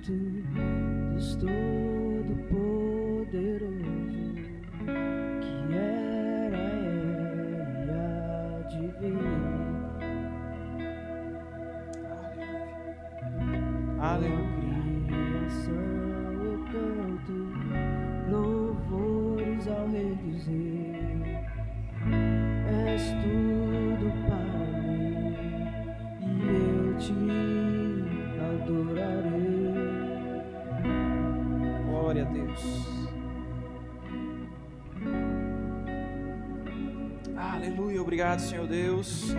canto, Deus Todo-Poderoso, que era, é e há de vir. Aleluia. Criação eu canto, louvores ao Rei dos Reis. És tudo para mim e eu te adorarei. Glória a Deus. Aleluia. Obrigado, Senhor Deus,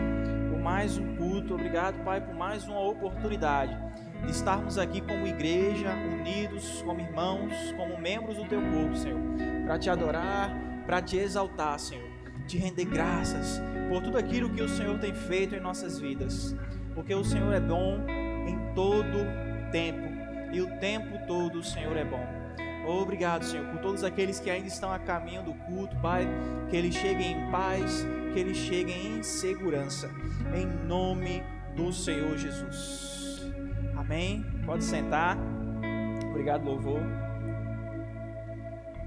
por mais um culto. Obrigado, Pai, por mais uma oportunidade de estarmos aqui como igreja, unidos, como irmãos, como membros do Teu corpo, Senhor, para Te adorar, para Te exaltar, Senhor, Te render graças por tudo aquilo que o Senhor tem feito em nossas vidas, porque o Senhor é bom em todo tempo, e o tempo todo o Senhor é bom. Obrigado, Senhor, por todos aqueles que ainda estão a caminho do culto, Pai, que eles cheguem em paz, que eles cheguem em segurança, em nome do Senhor Jesus. Amém? Pode sentar. Obrigado, louvor.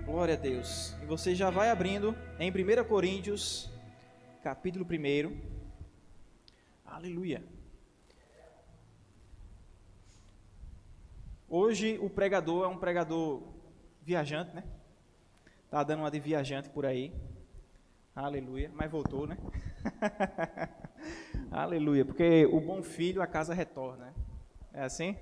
Glória a Deus. E você já vai abrindo em 1 Coríntios, capítulo 1. Aleluia. Hoje o pregador é um pregador viajante, né? Tá dando uma de viajante por aí. Aleluia. Mas voltou, né? Aleluia. Porque o bom filho a casa retorna, né? É assim?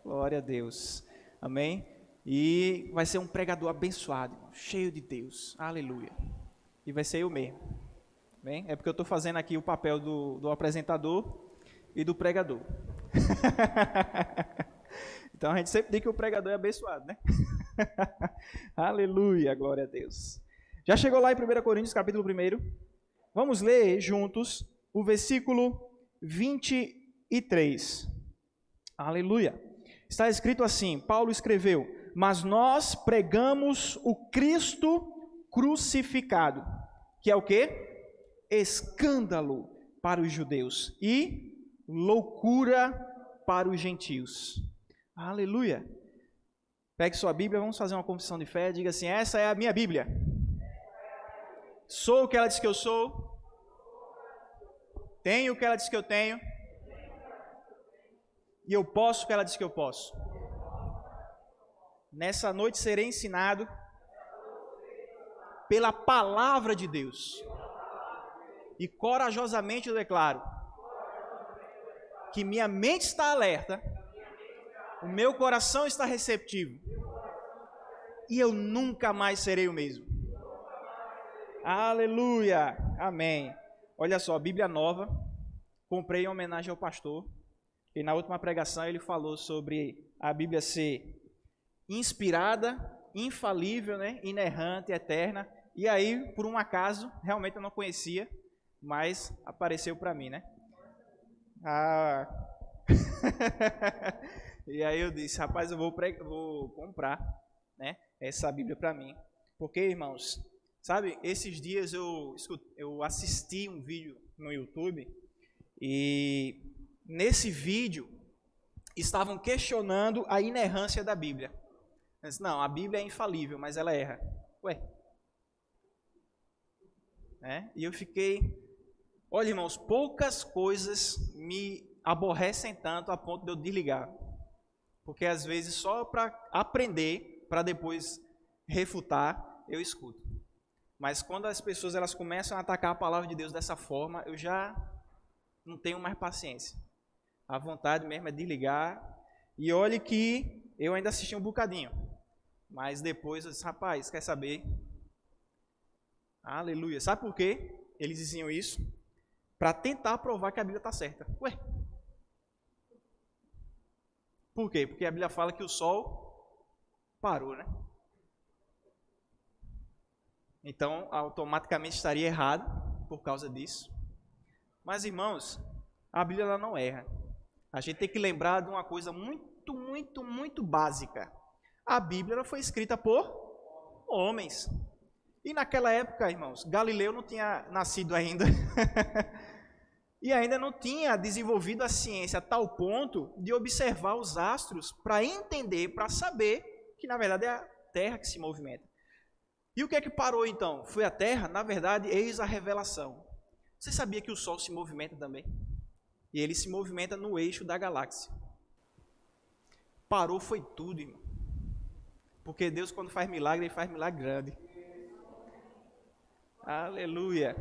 Glória a Deus. Amém? E vai ser um pregador abençoado, cheio de Deus. Aleluia. E vai ser eu mesmo. Amém? É porque eu estou fazendo aqui o papel do apresentador e do pregador. Então a gente sempre diz que o pregador é abençoado, né? Aleluia, glória a Deus. Já chegou lá em 1 Coríntios, capítulo 1? Vamos ler juntos o versículo 23. Aleluia. Está escrito assim, Paulo escreveu: mas nós pregamos o Cristo crucificado, que é o quê? Escândalo para os judeus e loucura para os gentios. Aleluia. Pegue sua Bíblia, vamos fazer uma confissão de fé. Diga assim: essa é a minha Bíblia. Sou o que ela diz que eu sou. Tenho o que ela diz que eu tenho. E eu posso o que ela diz que eu posso. Nessa noite serei ensinado pela palavra de Deus. E corajosamente eu declaro que minha mente está alerta, o meu coração está receptivo, e eu nunca mais serei o mesmo. Aleluia, amém. Olha só, Bíblia nova, comprei em homenagem ao pastor, e na última pregação ele falou sobre a Bíblia ser inspirada, infalível, né, inerrante, eterna, e aí, por um acaso, realmente eu não conhecia, mas apareceu para mim, né? E aí eu disse: rapaz, eu vou comprar, né, essa Bíblia para mim. Porque, irmãos, sabe, esses dias eu assisti um vídeo no YouTube e nesse vídeo estavam questionando a inerrância da Bíblia. Eu disse: não, a Bíblia é infalível, mas ela erra. Ué? E eu fiquei... Olha, irmãos, poucas coisas me aborrecem tanto a ponto de eu desligar. Porque às vezes só para aprender, para depois refutar, eu escuto. Mas quando as pessoas elas começam a atacar a palavra de Deus dessa forma, eu já não tenho mais paciência. A vontade mesmo é desligar. E olhe que eu ainda assisti um bocadinho. Mas depois eu disse: rapaz, quer saber? Aleluia. Sabe por quê eles diziam isso? Para tentar provar que a Bíblia está certa. Ué? Por quê? Porque a Bíblia fala que o sol parou, né? Então, automaticamente estaria errado por causa disso. Mas, irmãos, a Bíblia ela não erra. A gente tem que lembrar de uma coisa muito básica. A Bíblia ela foi escrita por homens. E naquela época, irmãos, Galileu não tinha nascido ainda. e ainda não tinha desenvolvido a ciência a tal ponto de observar os astros para entender, para saber que na verdade é a Terra que se movimenta. E o que é que parou então? Foi a Terra? Na verdade, eis a revelação. Você sabia que o Sol se movimenta também? E ele se movimenta no eixo da galáxia. Parou foi tudo, irmão. Porque Deus, quando faz milagre, Ele faz milagre grande. Aleluia.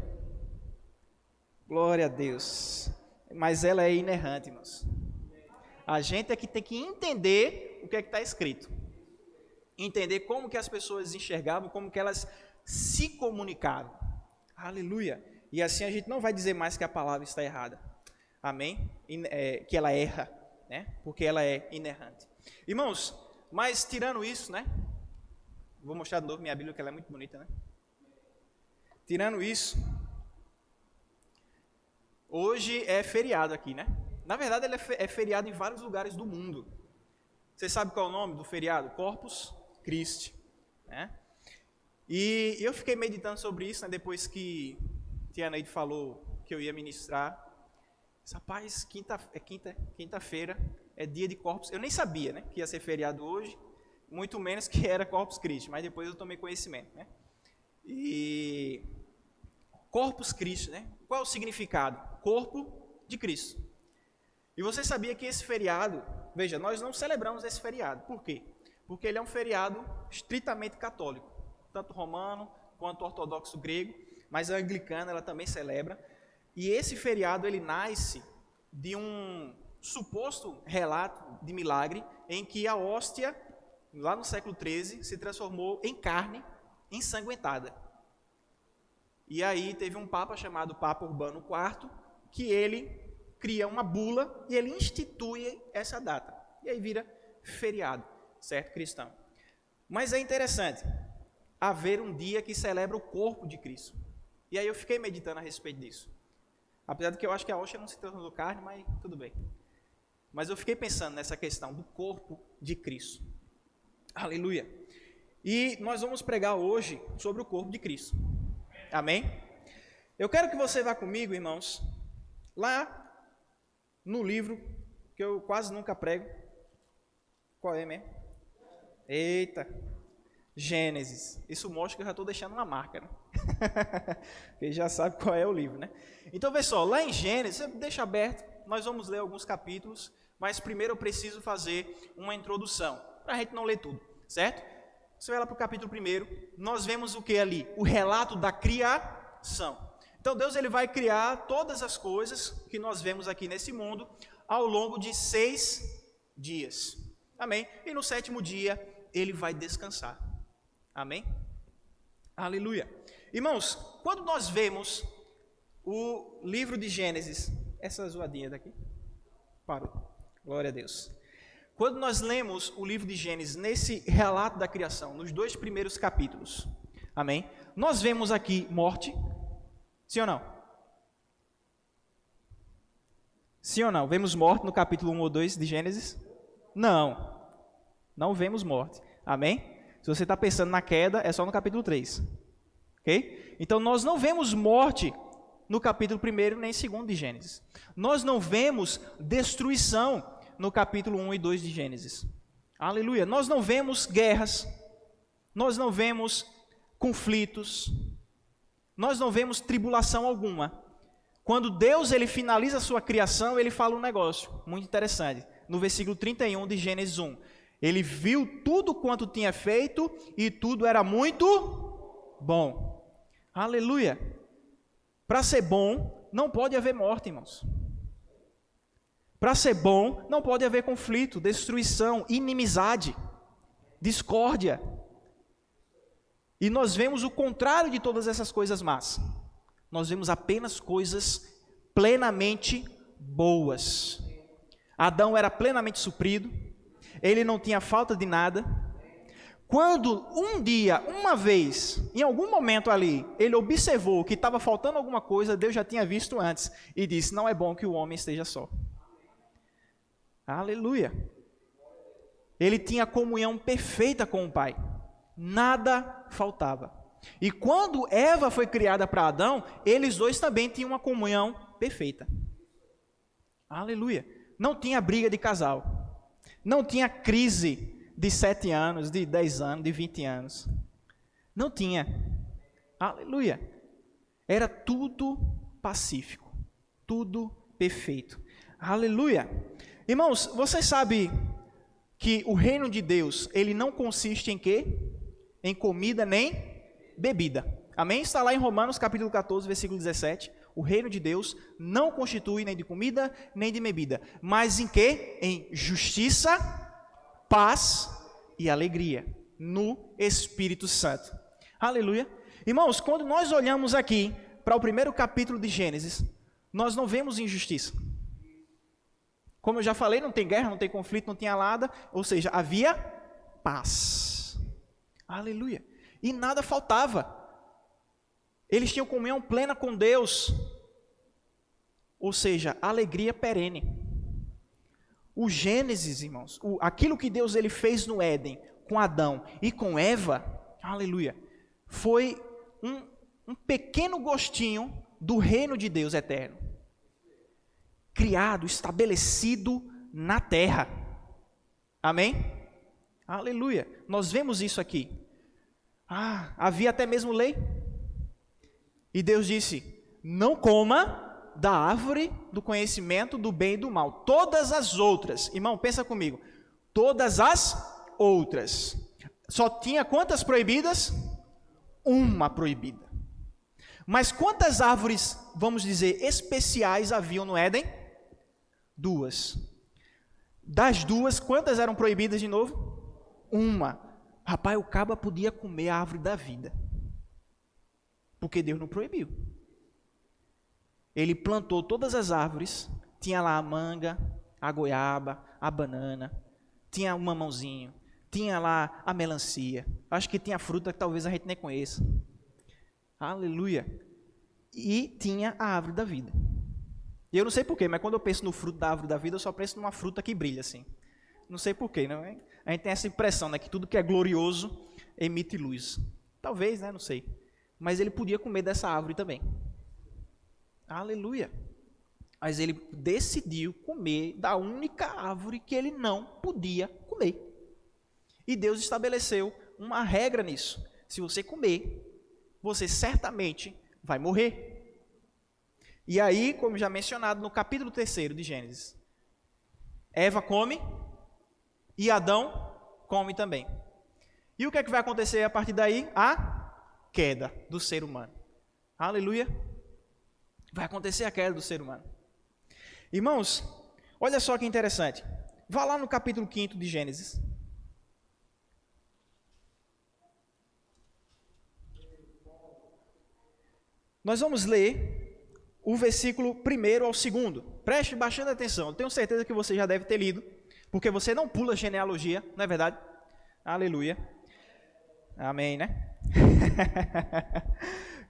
Glória a Deus. Mas ela é inerrante, irmãos. A gente é que tem que entender o que é que está escrito. Entender como que as pessoas enxergavam, como que elas se comunicavam. Aleluia. E assim a gente não vai dizer mais que a palavra está errada. Amém? Que ela erra, né? Porque ela é inerrante. Irmãos, mas tirando isso, né? Vou mostrar de novo minha Bíblia, que ela é muito bonita, né? Tirando isso, hoje é feriado aqui, né? Na verdade, ele é feriado em vários lugares do mundo. Você sabe qual é o nome do feriado? Corpus Christi, né? E eu fiquei meditando sobre isso, né? Depois que Tia Neide falou que eu ia ministrar. Rapaz, quinta-feira é dia de Corpus. Eu nem sabia, né, que ia ser feriado hoje, muito menos que era Corpus Christi, mas depois eu tomei conhecimento, né? E Corpus Christi, né? Qual é o significado? Corpo de Cristo. E você sabia que esse feriado, veja, nós não celebramos esse feriado. Por quê? Porque ele é um feriado estritamente católico, tanto romano quanto ortodoxo grego, mas a anglicana ela também celebra. E esse feriado ele nasce de um suposto relato de milagre em que a hóstia, lá no século XIII, se transformou em carne ensanguentada. E aí teve um papa chamado Papa Urbano IV, que ele cria uma bula e ele institui essa data. E aí vira feriado, certo, cristão? Mas é interessante haver um dia que celebra o corpo de Cristo. E aí eu fiquei meditando a respeito disso. Apesar de que eu acho que a hóstia não se tornou carne, mas tudo bem. Mas eu fiquei pensando nessa questão do corpo de Cristo. Aleluia. E nós vamos pregar hoje sobre o corpo de Cristo. Amém? Eu quero que você vá comigo, irmãos, lá no livro que eu quase nunca prego. Qual é mesmo? Eita, Gênesis. Isso mostra que eu já estou deixando uma marca, né? Porque já sabe qual é o livro, né? Então, vê só, lá em Gênesis, deixa aberto, nós vamos ler alguns capítulos, mas primeiro eu preciso fazer uma introdução, para a gente não ler tudo, certo? Você vai lá para o capítulo 1, nós vemos o que ali? O relato da criação. Então, Deus ele vai criar todas as coisas que nós vemos aqui nesse mundo ao longo de 6 dias. Amém? E no 7º dia, ele vai descansar. Amém? Aleluia. Irmãos, quando nós vemos o livro de Gênesis, essa zoadinha daqui, parou, glória a Deus. Quando nós lemos o livro de Gênesis, nesse relato da criação, nos 2 primeiros capítulos, amém? Nós vemos aqui morte, sim ou não? Sim ou não? Vemos morte no capítulo 1 ou 2 de Gênesis? Não, não vemos morte, amém? Se você está pensando na queda, é só no capítulo 3, ok? Então nós não vemos morte no capítulo 1 nem 2 de Gênesis. Nós não vemos destruição no capítulo 1 e 2 de Gênesis. Aleluia. Nós não vemos guerras, nós não vemos conflitos, nós não vemos tribulação alguma. Quando Deus ele finaliza a sua criação, ele fala um negócio muito interessante. No versículo 31 de Gênesis 1. Ele viu tudo quanto tinha feito e tudo era muito bom. Aleluia. Para ser bom, não pode haver morte, irmãos. Para ser bom, não pode haver conflito, destruição, inimizade, discórdia. E nós vemos o contrário de todas essas coisas más. Nós vemos apenas coisas plenamente boas. Adão era plenamente suprido, ele não tinha falta de nada. Quando um dia, uma vez, em algum momento ali, ele observou que estava faltando alguma coisa, Deus já tinha visto antes e disse, não é bom que o homem esteja só. Aleluia. Ele tinha comunhão perfeita com o Pai. Nada faltava. E quando Eva foi criada para Adão, eles dois também tinham uma comunhão perfeita. Aleluia. Não tinha briga de casal. Não tinha crise de 7 anos, de 10 anos, de 20 anos. Não tinha. Aleluia. Era tudo pacífico. Tudo perfeito. Aleluia. Irmãos, você sabe que o reino de Deus, ele não consiste em quê? Em comida nem bebida. Amém? Está lá em Romanos capítulo 14, versículo 17. O reino de Deus não constitui nem de comida, nem de bebida. Mas em quê? Em justiça, paz e alegria no Espírito Santo. Aleluia. Irmãos, quando nós olhamos aqui para o primeiro capítulo de Gênesis, nós não vemos injustiça. Como eu já falei, não tem guerra, não tem conflito, não tinha nada. Ou seja, havia paz. Aleluia. E nada faltava. Eles tinham comunhão plena com Deus, ou seja, alegria perene. O Gênesis, irmãos, aquilo que Deus ele fez no Éden, com Adão e com Eva, aleluia, foi um pequeno gostinho do reino de Deus eterno, criado, estabelecido na terra. Amém? Aleluia. Nós vemos isso aqui. Havia até mesmo lei. E Deus disse, não coma da árvore do conhecimento do bem e do mal. Todas as outras, irmão, pensa comigo, todas as outras. Só tinha quantas proibidas? Uma proibida. Mas quantas árvores, vamos dizer, especiais haviam no Éden? 2. Das 2, quantas eram proibidas de novo? 1. Rapaz, o caba podia comer a árvore da vida. Porque Deus não proibiu. Ele plantou todas as árvores, tinha lá a manga, a goiaba, a banana, tinha o mamãozinho, tinha lá a melancia, acho que tinha fruta que talvez a gente nem conheça. Aleluia. E tinha a árvore da vida. E eu não sei porquê, mas quando eu penso no fruto da árvore da vida, eu só penso numa fruta que brilha assim. Não sei porquê, não é? A gente tem essa impressão, né, que tudo que é glorioso emite luz. Talvez, né, não sei. Mas ele podia comer dessa árvore também. Aleluia. Mas ele decidiu comer da única árvore que ele não podia comer. E Deus estabeleceu uma regra nisso. Se você comer, você certamente vai morrer. E aí, como já mencionado no capítulo 3 de Gênesis, Eva come e Adão come também. E o que é que vai acontecer a partir daí? A queda do ser humano. Aleluia. Vai acontecer a queda do ser humano. Irmãos, olha só que interessante. Vá lá no capítulo 5 de Gênesis. Nós vamos ler o versículo 1 ao 2. Preste bastante atenção. Eu tenho certeza que você já deve ter lido, porque você não pula genealogia, não é verdade? Aleluia. Amém, né?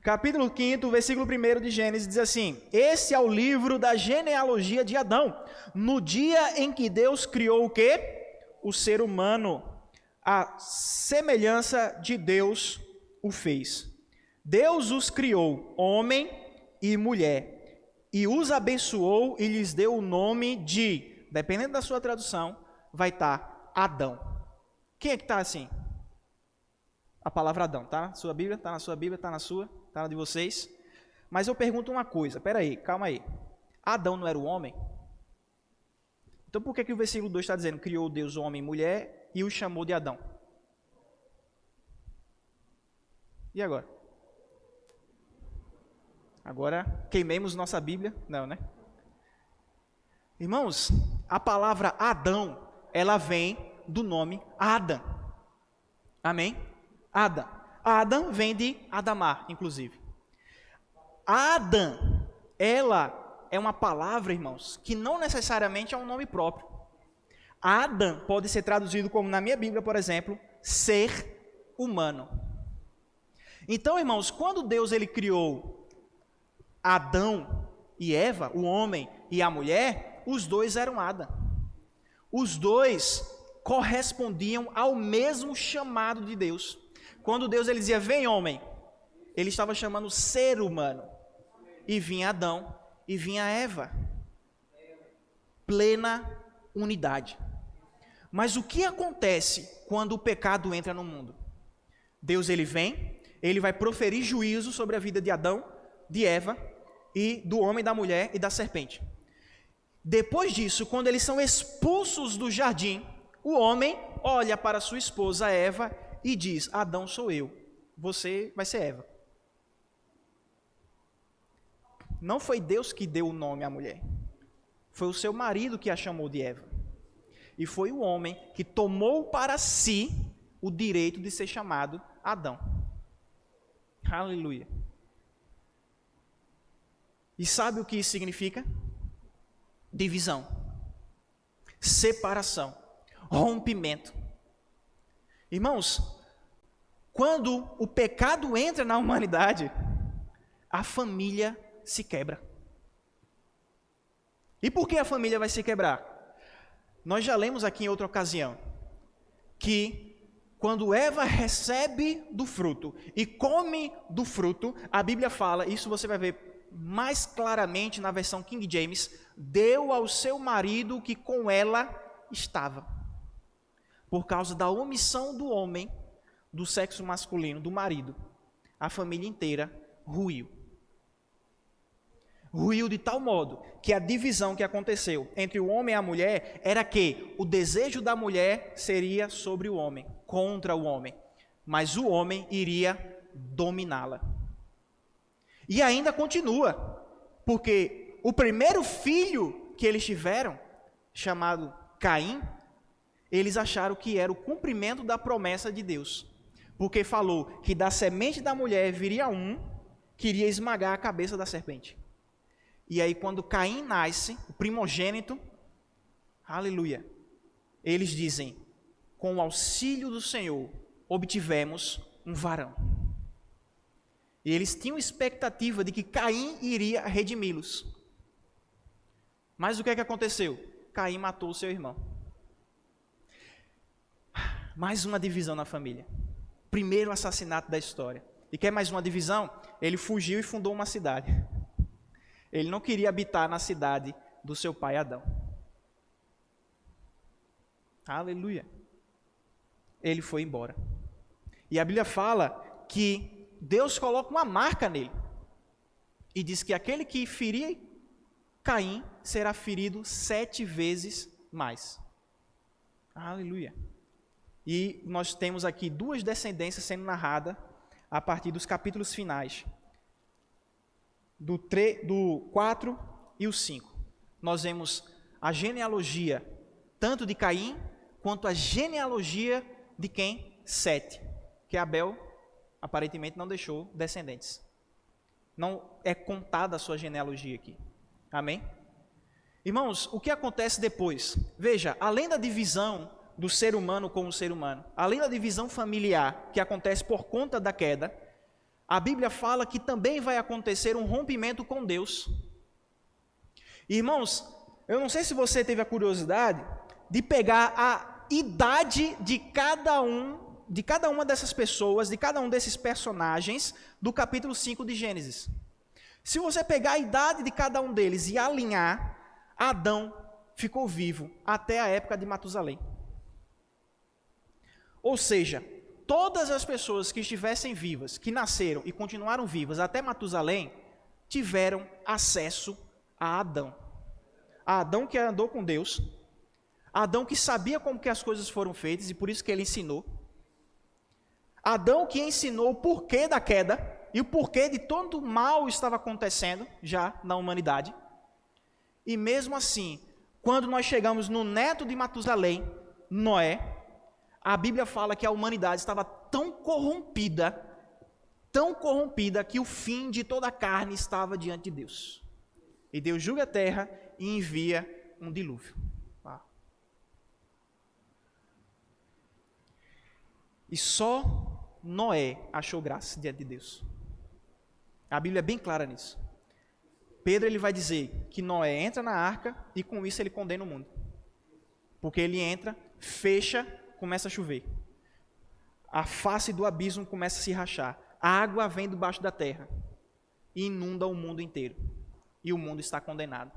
Capítulo 5, versículo 1 de Gênesis diz assim: esse é o livro da genealogia de Adão, no dia em que Deus criou o quê? O ser humano, a semelhança de Deus o fez. Deus os criou, homem e mulher, e os abençoou e lhes deu o nome de, dependendo da sua tradução, vai estar Adão. Quem é que está assim? A palavra Adão, tá na sua Bíblia, tá na sua Bíblia, tá na sua, tá na de vocês. Mas eu pergunto uma coisa, peraí, calma aí. Adão não era o homem? Então por que o versículo 2 está dizendo, criou Deus o homem e mulher e o chamou de Adão? E agora? Agora queimemos nossa Bíblia? Não, né? Irmãos, a palavra Adão, ela vem do nome Adam. Amém? Adam. Adam vem de Adamar, inclusive. Adam, ela é uma palavra, irmãos, que não necessariamente é um nome próprio. Adam pode ser traduzido como, na minha Bíblia, por exemplo, ser humano. Então, irmãos, quando Deus ele criou Adão e Eva, o homem e a mulher, os dois eram Adam. Os dois correspondiam ao mesmo chamado de Deus. Quando Deus ele dizia, vem homem, ele estava chamando o ser humano. E vinha Adão e vinha Eva. plena unidade. Mas o que acontece quando o pecado entra no mundo? Deus ele vem, ele vai proferir juízo sobre a vida de Adão, de Eva e do homem, da mulher e da serpente. Depois disso, quando eles são expulsos do jardim, o homem olha para sua esposa Eva e diz: Adão sou eu, você vai ser Eva. Não foi Deus que deu o nome à mulher, foi o seu marido que a chamou de Eva. E foi o homem que tomou para si o direito de ser chamado Adão. Aleluia. E sabe o que isso significa? Divisão, separação, rompimento. Irmãos, quando o pecado entra na humanidade, a família se quebra. E por que a família vai se quebrar? Nós já lemos aqui em outra ocasião que quando Eva recebe do fruto e come do fruto, a Bíblia fala, isso você vai ver mais claramente na versão King James, deu ao seu marido que com ela estava. Por causa da omissão do homem, do sexo masculino, do marido, a família inteira ruiu. Ruiu de tal modo que a divisão que aconteceu entre o homem e a mulher era que o desejo da mulher seria sobre o homem, contra o homem, mas o homem iria dominá-la. E ainda continua, porque o primeiro filho que eles tiveram, chamado Caim, eles acharam que era o cumprimento da promessa de Deus, porque falou que da semente da mulher viria um que iria esmagar a cabeça da serpente. E aí quando Caim nasce, o primogênito, aleluia, eles dizem, com o auxílio do Senhor, obtivemos um varão. E eles tinham expectativa de que Caim iria redimi-los. Mas o que é que aconteceu? Caim matou o seu irmão. Mais uma divisão na família. Primeiro assassinato da história. E quer mais uma divisão? Ele fugiu e fundou uma cidade. Ele não queria habitar na cidade do seu pai Adão. Aleluia. Ele foi embora. E a Bíblia fala que Deus coloca uma marca nele. E diz que aquele que ferir Caim será ferido 7 vezes mais. Aleluia. E nós temos aqui 2 descendências sendo narradas a partir dos capítulos finais. Do 4 e o 5. Nós vemos a genealogia tanto de Caim, quanto a genealogia de quem? Sete. Que Abel, aparentemente, não deixou descendentes. Não é contada a sua genealogia aqui. Amém? Irmãos, o que acontece depois? Veja, além da divisão do ser humano com o ser humano, além da divisão familiar que acontece por conta da queda, a Bíblia fala que também vai acontecer um rompimento com Deus. Irmãos, eu não sei se você teve a curiosidade de pegar a idade de cada uma dessas pessoas, de cada um desses personagens do capítulo 5 de Gênesis. Se você pegar a idade de cada um deles e alinhar, Adão ficou vivo até a época de Matusalém. Ou seja, todas as pessoas que estivessem vivas, que nasceram e continuaram vivas até Matusalém, tiveram acesso a Adão. A Adão que andou com Deus, Adão que sabia como que as coisas foram feitas e por isso que ele ensinou. Adão que ensinou o porquê da queda e o porquê de todo o mal estava acontecendo já na humanidade. E mesmo assim, quando nós chegamos no neto de Matusalém, Noé, a Bíblia fala que a humanidade estava tão corrompida que o fim de toda a carne estava diante de Deus. E Deus julga a terra e envia um dilúvio. E só Noé achou graça diante de Deus. A Bíblia é bem clara nisso. Pedro ele vai dizer que Noé entra na arca e com isso ele condena o mundo. Porque ele entra, fecha, começa a chover. A face do abismo começa a se rachar. A água vem debaixo da terra e inunda o mundo inteiro. E o mundo está condenado.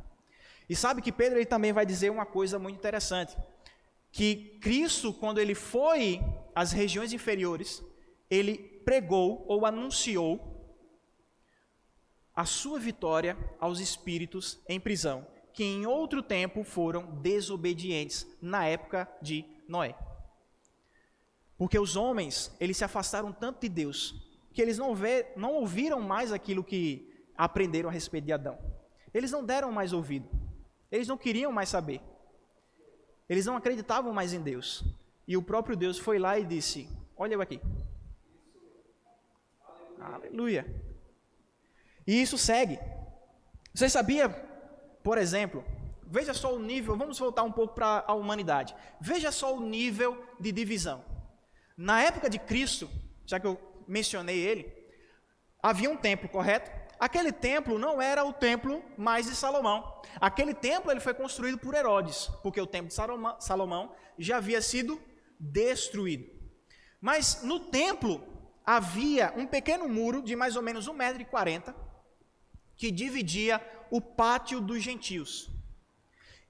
E sabe que Pedro ele também vai dizer uma coisa muito interessante, que Cristo, quando ele foi às regiões inferiores, ele pregou ou anunciou a sua vitória aos espíritos em prisão, que em outro tempo foram desobedientes, na época de Noé. Porque os homens, eles se afastaram tanto de Deus, que eles não ouviram mais aquilo que aprenderam a respeito de Adão. Eles não deram mais ouvido, eles não queriam mais saber, eles não acreditavam mais em Deus. E o próprio Deus foi lá e disse, olha eu aqui. Aleluia. E isso segue. Você sabia, por exemplo, veja só o nível, vamos voltar um pouco para a humanidade. Veja só o nível de divisão. Na época de Cristo, já que eu mencionei ele, havia um templo, correto? Aquele templo não era o templo mais de Salomão. Aquele templo ele foi construído por Herodes, porque o templo de Salomão já havia sido destruído. Mas no templo havia um pequeno muro de mais ou menos 1,40 m, que dividia o pátio dos gentios.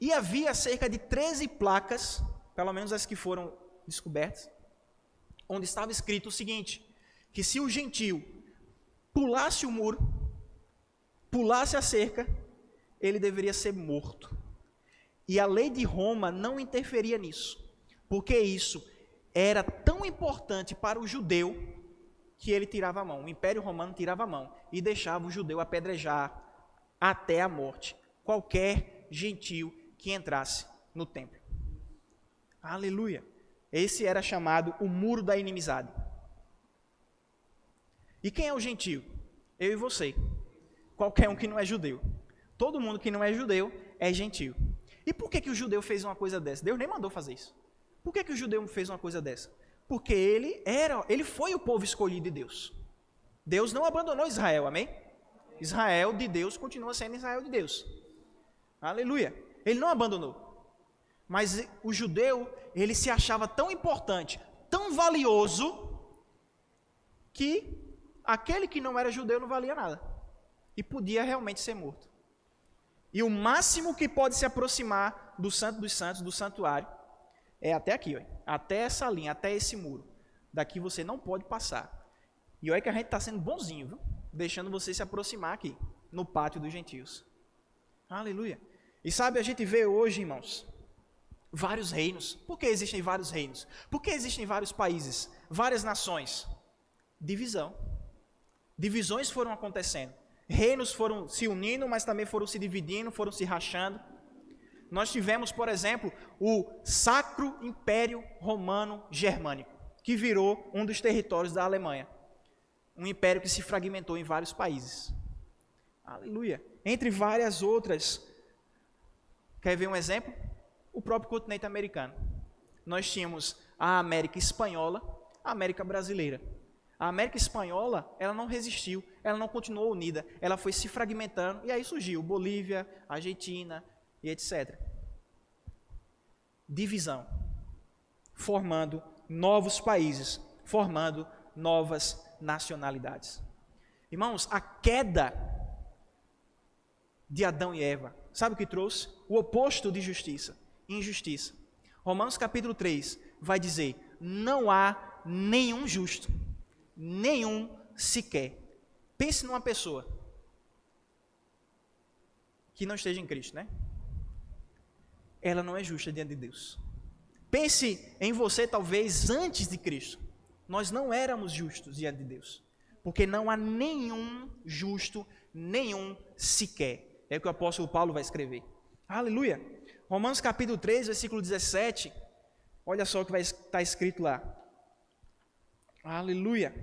E havia cerca de 13 placas, pelo menos as que foram descobertas, onde estava escrito o seguinte, que se o gentio pulasse o muro, pulasse a cerca, ele deveria ser morto. E a lei de Roma não interferia nisso, porque isso era tão importante para o judeu que ele tirava a mão. O Império Romano tirava a mão e deixava o judeu apedrejar até a morte qualquer gentio que entrasse no templo. Aleluia! Esse era chamado o muro da inimizade. E quem é o gentio? Eu e você. Qualquer um que não é judeu. Todo mundo que não é judeu é gentio. E por que o judeu fez uma coisa dessa? Deus nem mandou fazer isso. Por que o judeu fez uma coisa dessa? Porque ele foi o povo escolhido de Deus. Deus não abandonou Israel, amém? Israel de Deus continua sendo Israel de Deus. Aleluia. Ele não abandonou. Mas o judeu, ele se achava tão importante, tão valioso, que aquele que não era judeu não valia nada. E podia realmente ser morto. E o máximo que pode se aproximar do Santo dos Santos, do santuário, é até aqui, ó, até essa linha, até esse muro. Daqui você não pode passar. E olha que a gente está sendo bonzinho, viu? Deixando você se aproximar aqui, no pátio dos gentios. Aleluia. E sabe, a gente vê hoje, irmãos, vários reinos. Por que existem vários reinos? Por que existem vários países, várias nações? Divisão. Divisões foram acontecendo. Reinos foram se unindo, mas também foram se dividindo, foram se rachando. Nós tivemos, por exemplo, o Sacro Império Romano Germânico, que virou um dos territórios da Alemanha. Um império que se fragmentou em vários países. Aleluia. Entre várias outras. Quer ver um exemplo? O próprio continente americano. Nós tínhamos a América Espanhola, a América Brasileira. A América Espanhola, ela não resistiu, ela não continuou unida, ela foi se fragmentando, e aí surgiu Bolívia, Argentina e etc. Divisão, formando novos países, formando novas nacionalidades. Irmãos, a queda de Adão e Eva, sabe o que trouxe? O oposto de justiça, injustiça. Romanos capítulo 3 vai dizer, não há nenhum justo, nenhum sequer. Pense numa pessoa que não esteja em Cristo, né? Ela não é justa diante de Deus. Pense em você talvez antes de Cristo. Nós não éramos justos diante de Deus, porque não há nenhum justo, nenhum sequer. É o que o apóstolo Paulo vai escrever. Aleluia. Romanos capítulo 3, versículo 17. Olha só o que vai estar escrito lá. Aleluia.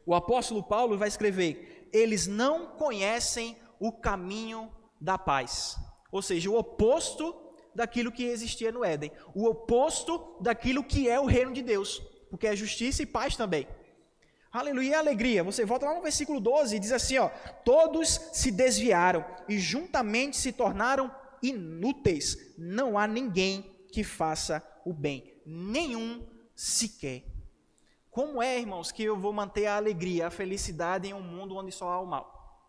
O apóstolo Paulo vai escrever, eles não conhecem o caminho da paz. Ou seja, o oposto daquilo que existia no Éden. O oposto daquilo que é o reino de Deus. Porque é justiça e paz também. Aleluia e alegria. Você volta lá no versículo 12 e diz assim, ó, todos se desviaram e juntamente se tornaram inúteis. Não há ninguém que faça o bem. Nenhum sequer. Como é, irmãos, que eu vou manter a alegria, a felicidade em um mundo onde só há o mal?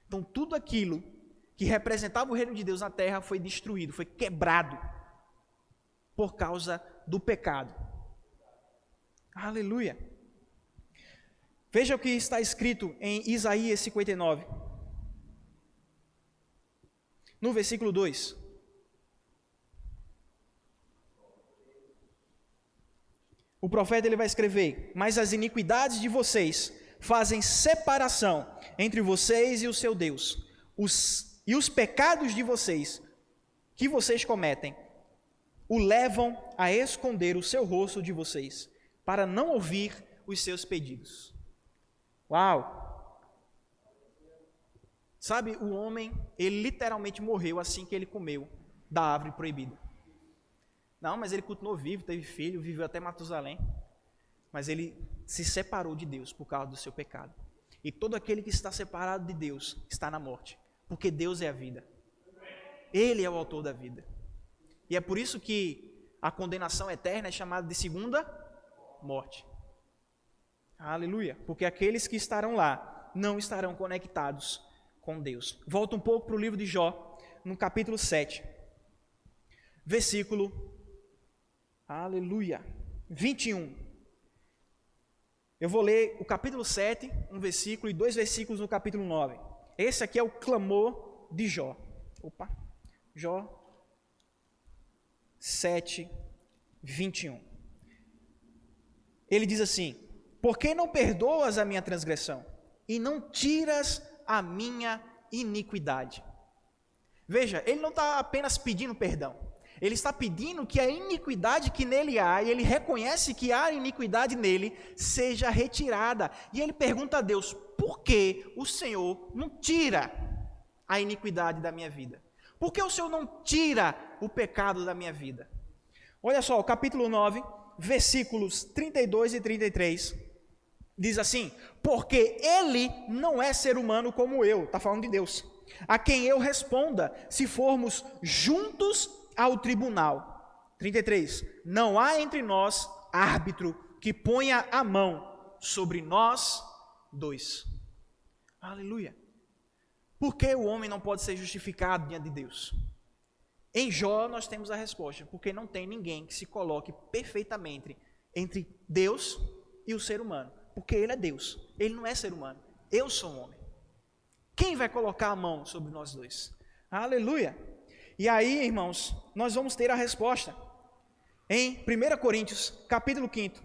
Então, tudo aquilo que representava o reino de Deus na terra, foi destruído, foi quebrado por causa do pecado. Aleluia. Veja o que está escrito em Isaías 59, no versículo 2. O profeta ele vai escrever: mas as iniquidades de vocês fazem separação entre vocês e o seu Deus, e os pecados de vocês, que vocês cometem, o levam a esconder o seu rosto de vocês, para não ouvir os seus pedidos. Uau! Sabe, o homem, ele literalmente morreu assim que ele comeu da árvore proibida. Não, mas ele continuou vivo, teve filho, viveu até Matusalém. Mas ele se separou de Deus por causa do seu pecado. E todo aquele que está separado de Deus está na morte, porque Deus é a vida. Ele é o autor da vida. E é por isso que a condenação eterna é chamada de segunda morte. Aleluia. Porque aqueles que estarão lá não estarão conectados com Deus. Volta um pouco para o livro de Jó, no capítulo 7, versículo, aleluia, 21. Eu vou ler o capítulo 7, um versículo, e 2 versículos no capítulo 9. Esse aqui é o clamor de Jó. Jó 7, 21. Ele diz assim: por que não perdoas a minha transgressão e não tiras a minha iniquidade? Veja, ele não está apenas pedindo perdão, ele está pedindo que a iniquidade que nele há, e ele reconhece que há iniquidade nele, seja retirada. E ele pergunta a Deus: por que o Senhor não tira a iniquidade da minha vida? Por que o Senhor não tira o pecado da minha vida? Olha só, o capítulo 9, versículos 32 e 33, diz assim: porque ele não é ser humano como eu, está falando de Deus, a quem eu responda, se formos juntos ao tribunal. 33, não há entre nós árbitro que ponha a mão sobre nós dois. Aleluia. Por que o homem não pode ser justificado diante de Deus? Em Jó nós temos a resposta: porque não tem ninguém que se coloque perfeitamente entre Deus e o ser humano, porque ele é Deus, ele não é ser humano, eu sou um homem. Quem vai colocar a mão sobre nós dois? Aleluia. E aí, irmãos, nós vamos ter a resposta em 1 Coríntios, capítulo 5,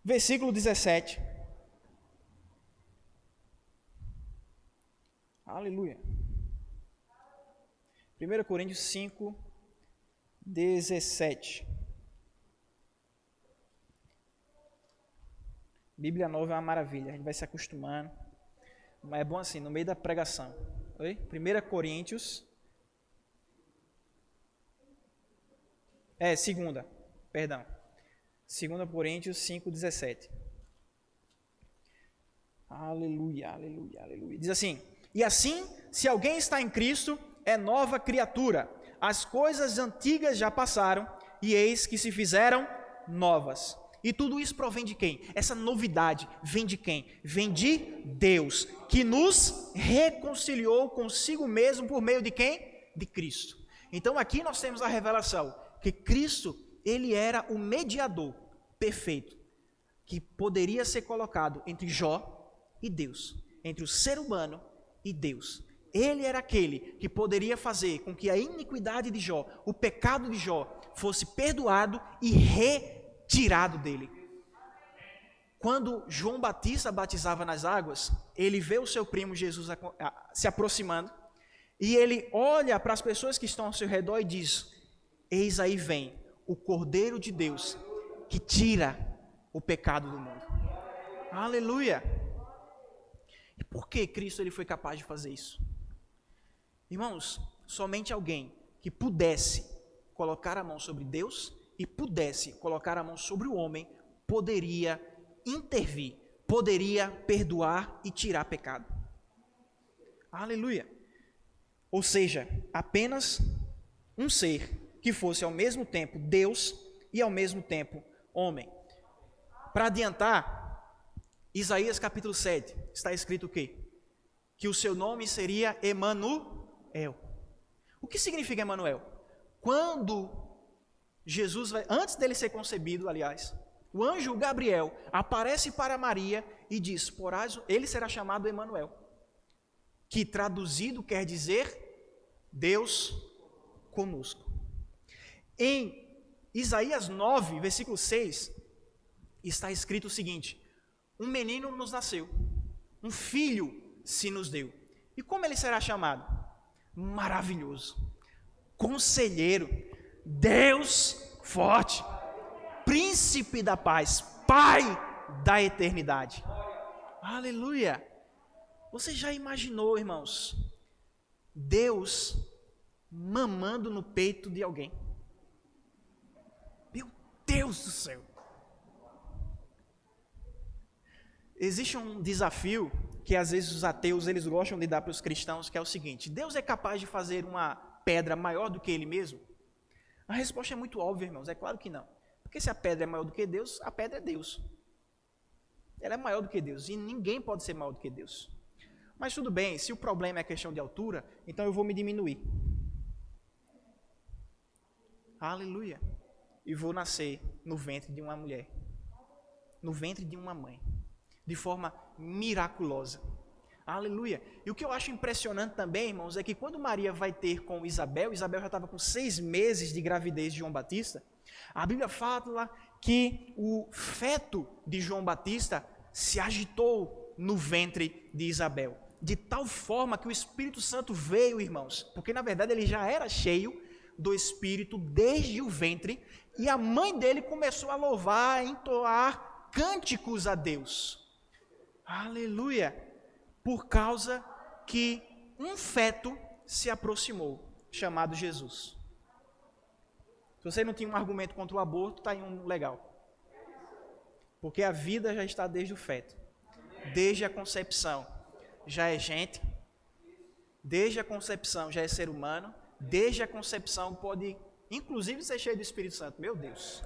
versículo 17. Aleluia. 1 Coríntios 5, 17. Bíblia nova é uma maravilha, a gente vai se acostumando. Mas é bom assim, no meio da pregação. Oi? 1 Coríntios. Segunda. Perdão. 2 Coríntios 5, 17. Aleluia, aleluia, aleluia. Diz assim: e assim, se alguém está em Cristo, é nova criatura. As coisas antigas já passaram, e eis que se fizeram novas. E tudo isso provém de quem? Essa novidade vem de quem? Vem de Deus, que nos reconciliou consigo mesmo por meio de quem? De Cristo. Então aqui nós temos a revelação que Cristo, ele era o mediador perfeito, que poderia ser colocado entre Jó e Deus, entre o ser humano e Deus. Ele era aquele que poderia fazer com que a iniquidade de Jó, o pecado de Jó, fosse perdoado e retirado dele. Quando João Batista batizava nas águas, ele vê o seu primo Jesus se aproximando, e ele olha para as pessoas que estão ao seu redor e diz: eis aí vem o Cordeiro de Deus, que tira o pecado do mundo. Aleluia! E por que Cristo ele foi capaz de fazer isso? Irmãos, somente alguém que pudesse colocar a mão sobre Deus e pudesse colocar a mão sobre o homem, poderia intervir, poderia perdoar e tirar pecado. Aleluia! Ou seja, apenas um ser que fosse ao mesmo tempo Deus e ao mesmo tempo homem. Para adiantar, Isaías capítulo 7, está escrito o quê? que o seu nome seria Emanuel. O que significa Emanuel? Quando Jesus vai, antes dele ser concebido, aliás, o anjo Gabriel aparece para Maria e diz: ele será chamado Emanuel, que traduzido quer dizer Deus conosco. Em Isaías 9, versículo 6, está escrito o seguinte: um menino nos nasceu, um filho se nos deu. E como ele será chamado? Maravilhoso, Conselheiro, Deus forte, Príncipe da paz, Pai da eternidade. Aleluia! Você já imaginou, irmãos, Deus mamando no peito de alguém? Meu Deus do céu! Existe um desafio que às vezes os ateus eles gostam de dar para os cristãos, que é o seguinte: Deus é capaz de fazer uma pedra maior do que Ele mesmo? A resposta é muito óbvia, irmãos, é claro que não. Porque se a pedra é maior do que Deus, a pedra é Deus. Ela é maior do que Deus e ninguém pode ser maior do que Deus. Mas tudo bem, se o problema é a questão de altura, então eu vou me diminuir. Aleluia. E vou nascer no ventre de uma mulher, no ventre de uma mãe, de forma miraculosa. Aleluia. E o que eu acho impressionante também, irmãos, é que quando Maria vai ter com Isabel já estava com 6 meses de gravidez de João Batista, a Bíblia fala que o feto de João Batista se agitou no ventre de Isabel, de tal forma que o Espírito Santo veio, irmãos, porque na verdade ele já era cheio do Espírito desde o ventre, e a mãe dele começou a louvar, a entoar cânticos a Deus. Aleluia! Por causa que um feto se aproximou, chamado Jesus. Se você não tinha um argumento contra o aborto, está aí um legal. Porque a vida já está desde o feto. Desde a concepção já é gente. Desde a concepção já é ser humano. Desde a concepção pode, inclusive, ser cheio do Espírito Santo. Meu Deus!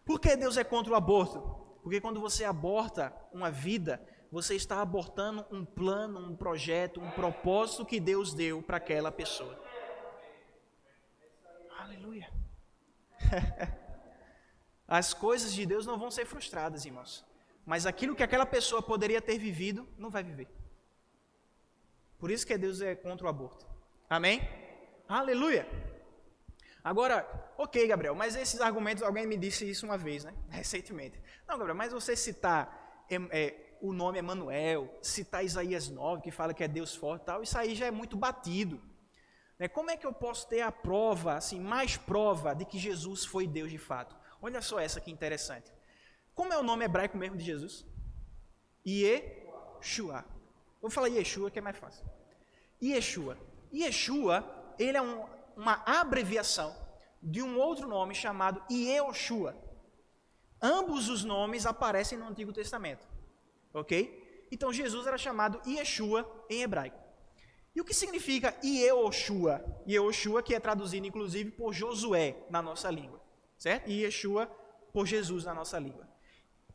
Por que Deus é contra o aborto? Porque quando você aborta uma vida, você está abortando um plano, um projeto, um propósito que Deus deu para aquela pessoa. Aleluia. As coisas de Deus não vão ser frustradas, irmãos. Mas aquilo que aquela pessoa poderia ter vivido, não vai viver. Por isso que Deus é contra o aborto. Amém? Aleluia. Agora, ok, Gabriel, mas esses argumentos, alguém me disse isso uma vez, né? Recentemente. Não, Gabriel, mas você citar o nome Emanuel, citar Isaías 9, que fala que é Deus forte e tal, isso aí já é muito batido. Como é que eu posso ter a prova, assim, mais prova de que Jesus foi Deus de fato? Olha só essa que interessante. Como é o nome hebraico mesmo de Jesus? Yeshua. Vou falar Yeshua que é mais fácil. Yeshua. Yeshua, ele é uma abreviação de um outro nome chamado Yehoshua. Ambos os nomes aparecem no Antigo Testamento. Ok? Então Jesus era chamado Yeshua em hebraico. E o que significa Yehoshua? Yehoshua, que é traduzido inclusive por Josué na nossa língua, certo? E Yeshua por Jesus na nossa língua.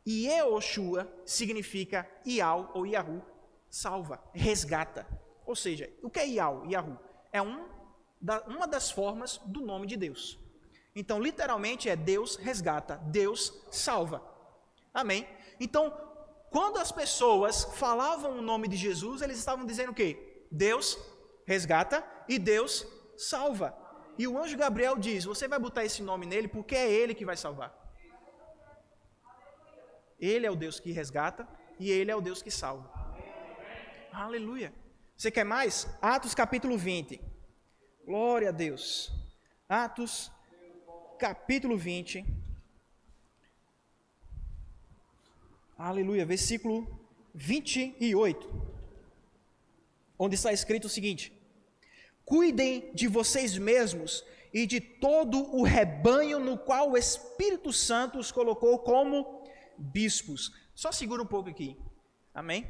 E Yehoshua significa Iau ou Yahu, salva, resgata. Ou seja, o que é Iau, Yahu? É uma das formas do nome de Deus. Então, literalmente é Deus resgata, Deus salva. Amém? Então, quando as pessoas falavam o nome de Jesus, eles estavam dizendo o quê? Deus resgata e Deus salva. E o anjo Gabriel diz: você vai botar esse nome nele porque é ele que vai salvar. Ele é o Deus que resgata e ele é o Deus que salva. Aleluia. Você quer mais? Atos capítulo 20. Glória a Deus. Atos capítulo 20. Aleluia. Versículo 28. Onde está escrito o seguinte: cuidem de vocês mesmos e de todo o rebanho no qual o Espírito Santo os colocou como bispos. Só segura um pouco aqui. Amém?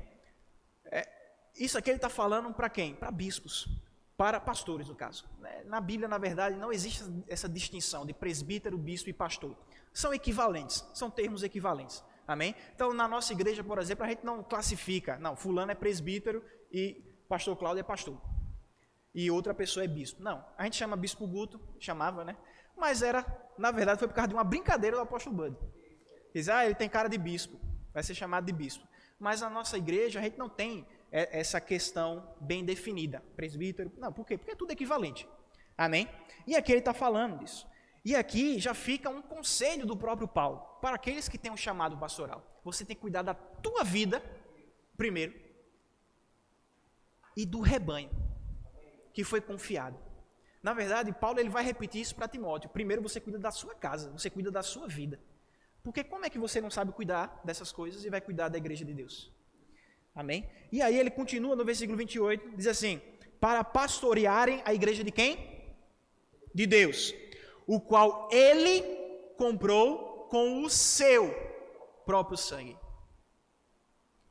Isso aqui ele está falando para quem? Para bispos. Para pastores, no caso. Na Bíblia, na verdade, não existe essa distinção de presbítero, bispo e pastor. São equivalentes, são termos equivalentes. Amém? Então, na nossa igreja, por exemplo, a gente não classifica. Não, fulano é presbítero e pastor Cláudio é pastor. E outra pessoa é bispo. Não, a gente chama bispo Guto, chamava, né? Mas na verdade, foi por causa de uma brincadeira do apóstolo Bud. Diz, ele tem cara de bispo, vai ser chamado de bispo. Mas na nossa igreja, a gente não tem essa questão bem definida. Presbítero, não, por quê? Porque é tudo equivalente. Amém? E aqui ele está falando disso. E aqui já fica um conselho do próprio Paulo, para aqueles que têm um chamado pastoral. Você tem que cuidar da tua vida, primeiro, e do rebanho, que foi confiado. Na verdade, Paulo ele vai repetir isso para Timóteo. Primeiro você cuida da sua casa, você cuida da sua vida. Porque como é que você não sabe cuidar dessas coisas e vai cuidar da igreja de Deus? Amém? E aí ele continua no versículo 28, diz assim, para pastorearem a igreja de quem? De Deus, o qual ele comprou com o seu próprio sangue.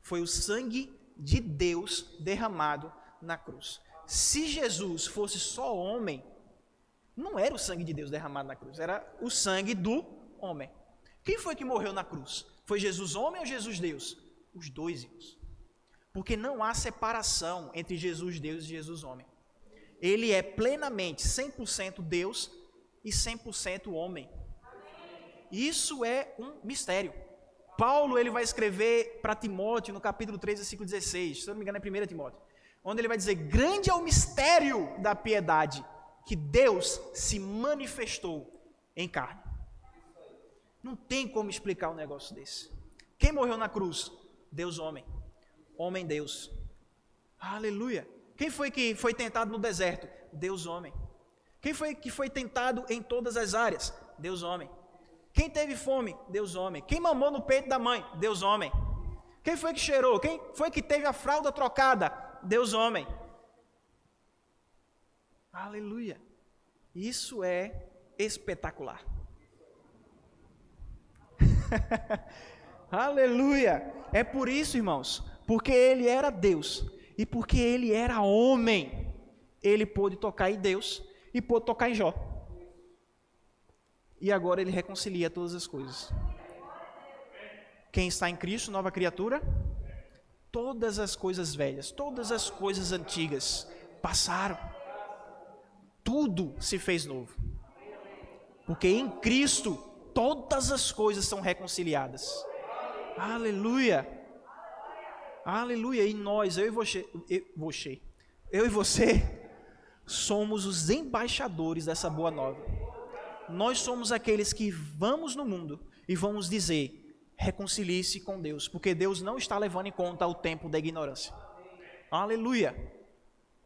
Foi o sangue de Deus derramado na cruz. Se Jesus fosse só homem, não era o sangue de Deus derramado na cruz, era o sangue do homem. Quem foi que morreu na cruz? Foi Jesus homem ou Jesus Deus? Os dois, irmãos. Porque não há separação entre Jesus Deus e Jesus homem. Ele é plenamente 100% Deus e 100% homem. Isso é um mistério. Paulo ele vai escrever para Timóteo no capítulo 3, versículo 16, se não me engano é 1 Timóteo, onde ele vai dizer, grande é o mistério da piedade, que Deus se manifestou em carne. Não tem como explicar um negócio desse. Quem morreu na cruz? Deus homem. Homem Deus. Aleluia. Quem foi que foi tentado no deserto? Deus homem. Quem foi que foi tentado em todas as áreas? Deus homem. Quem teve fome? Deus homem. Quem mamou no peito da mãe? Deus homem. Quem foi que cheirou? Quem foi que teve a fralda trocada? Deus homem. Aleluia. Isso é espetacular. Aleluia. É por isso, irmãos, porque ele era Deus e porque ele era homem, ele pôde tocar em Deus e pôde tocar em Jó. E agora ele reconcilia todas as coisas. Quem está em Cristo, nova criatura, todas as coisas velhas, todas as coisas antigas passaram. Tudo se fez novo. Porque em Cristo todas as coisas são reconciliadas. Aleluia. Aleluia. E nós, eu e você, somos os embaixadores dessa boa nova. Nós somos aqueles que vamos no mundo e vamos dizer, reconcilie-se com Deus, porque Deus não está levando em conta o tempo da ignorância. Aleluia.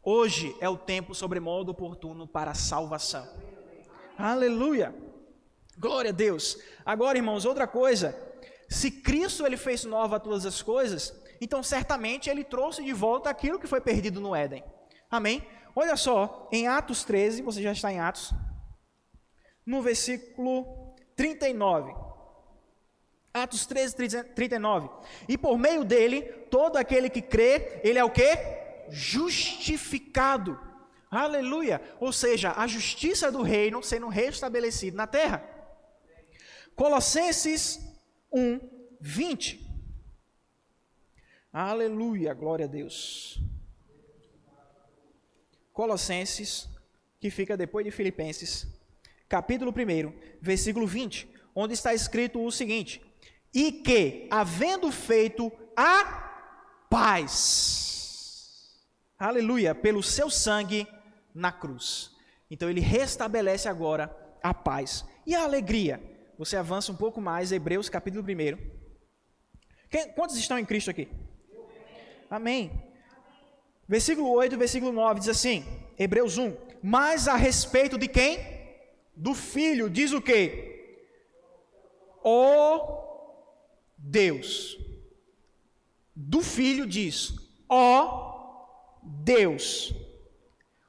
Hoje é o tempo sobremodo oportuno para a salvação. Aleluia. Glória a Deus. Agora, irmãos, outra coisa. Se Cristo ele fez nova todas as coisas, então certamente ele trouxe de volta aquilo que foi perdido no Éden. Amém? Olha só, em Atos 13, você já está em Atos, no versículo 39. Atos 13, 39. E por meio dele, todo aquele que crê, ele é o quê? Justificado. Aleluia. Ou seja, a justiça do reino sendo restabelecida na terra. Colossenses 1, 20. Aleluia, glória a Deus. Colossenses, que fica depois de Filipenses, capítulo 1, versículo 20, onde está escrito o seguinte: e que, havendo feito a paz, aleluia, pelo seu sangue na cruz. Então ele restabelece agora a paz e a alegria. Você avança um pouco mais, Hebreus capítulo 1. Quantos estão em Cristo aqui? Amém. Versículo 8, versículo 9 diz assim, Hebreus 1, mas a respeito de quem? Do Filho, diz o quê? Ó Deus. Do Filho diz, ó Deus.